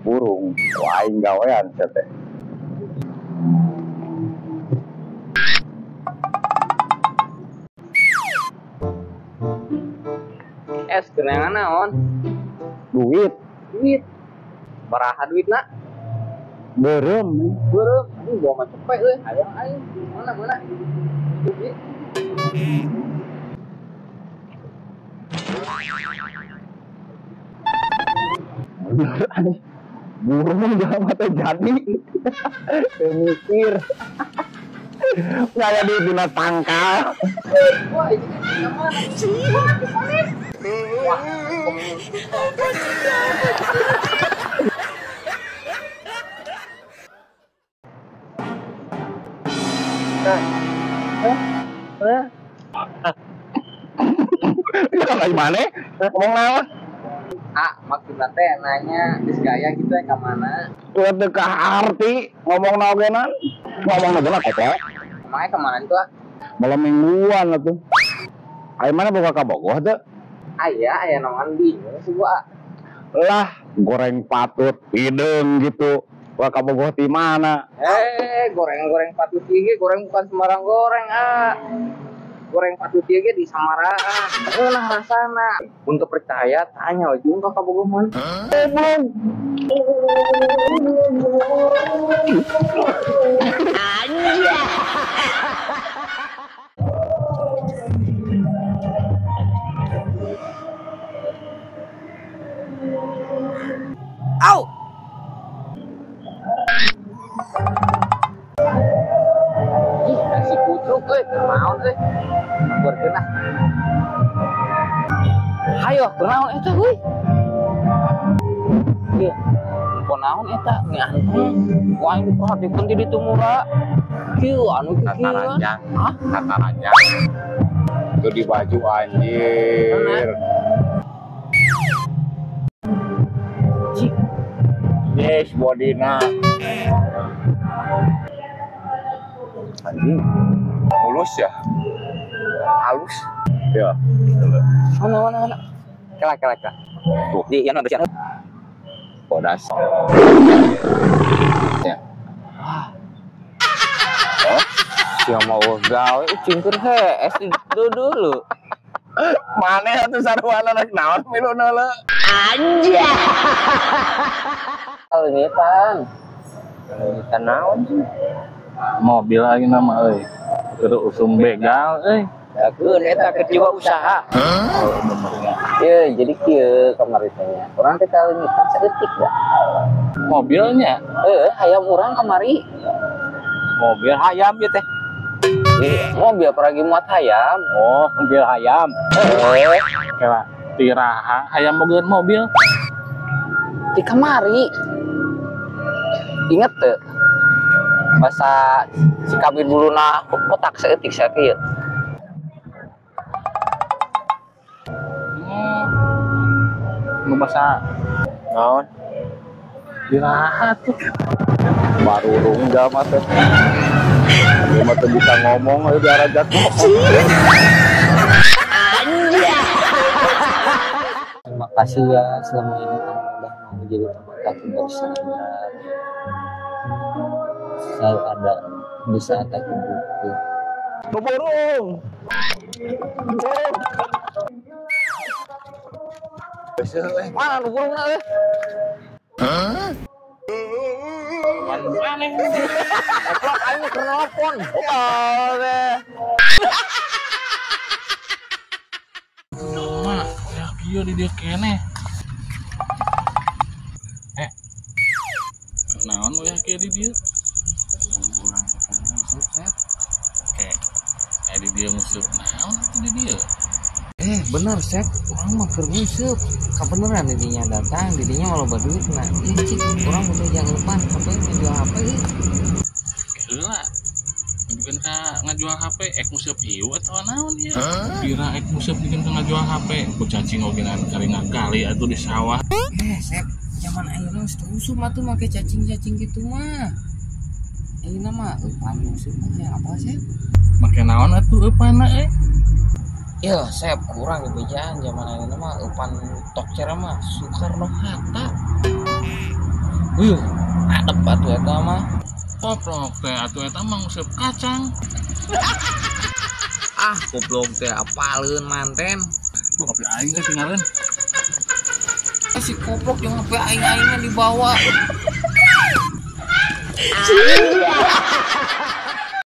burung. Wah, aing gawean teh. Kenangan naon? Duit. Baraha duit nak? Berem. Ini gua mah cepet euy. Hayang mana? Duit. Burung jangan mata jadi. Mikir. Kayak di dina tangkal. Wah, ini Wah. Kayak mana? Ngomong naon? Maksudnya teh nanya geus gaya gitu ya ka mana? Tuh teu arti ngomong naogenan. Ngomong naogenan kok. Emangnya ka mana itu? Malam mingguan atuh. Aya mana boga ka Bogor teh? Aya naon bingung sih gua. Lah, goreng patut hidung gitu. Wah, ka Bogor di mana? Goreng patut ieu goreng bukan sembarang goreng, Goreng patut ieu di Samaraan. Lah rasana. Untuk percaya tanya we jeung ka Bogor mah. Anjir. Au. Si kucuk naon teh? Berkeun lah. Hayo, naon eta euy? Ieu. Naon eta? Ngeanteng. Wah, ini perhatikan di ditu murah. Kieu anu kieu. Kata ranjang. Itu di baju anjir. Yes, bodina. Anjing. Mulus ya? Halus. Ya. Mana? Kelak. Tuh. Di yang ada siapa? Bodas. Ya. Oh, siapa mau gawe cingkur he, dulu. Mana atuh sarua anak naon milu neule? Anjir. Kalengitan naon sih? Mobil lagi nama euy. Kudu usum begal euy. Dakeun eta keur jiwa usaha. Oh, benernya. Ieu jadi kieu kamari teh. Urang teh kalengitan saeutik da. Mobilnya? Hayam urang kamari. Mobil hayam ya teh. Mobil peragi muat hayam. Oh, mobil hayam. Kela tiraha hayam bogeun mobil. Di kamari. Ingat teu? Bahasa si kabir buluna kotak saeutik sakieu. Nu basa naon? Tiraha tuh. Baru rungga mah teh. Dia mah teu bisa ngomong euy diarajat. Terima kasih ya selama ini kamu udah mau menjadi teman aku bersahabat. Selalu ada di saat aku butuh. Burung. Mana nu burungna euy? Mana? Eplok aing keur nelpon. Oh deh. Mak, ya kieu di dieu keneh. Naon we kieu di dieu? Di dieu musuh naon atuh di dieu? Bener Sep, orang mah keur musuh. Kabeneran didinya datang, didinya malah baduit nah. Cik, orang butuh jangan lupa HP ngejual HP ieu. Heula. Bukan ka ngajual HP ek musuh hiu atau naon ieu? Kira ek musuh bikin ka ngajual HP, ku cacing ogenan karina kali atuh di sawah. Sep, zaman ayeuna geus teu usum atuh make cacing-cacing gitu mah. Ayeuna mah eupan musuh mah apa Sep? Make naon atuh eupana euy? Ya, Sep kurang di bejaan zaman ayeuna mah eupan tok cara mah Soekarno Hatta. Wih, adep atuh eta mah. Goblok teh atuh eta mah nguseup kacang. Ah, goblok teh apaleun manten. Tuh HP aing teh tinggalin. Si goblok yang HP aing-aingnya dibawa. Anjay.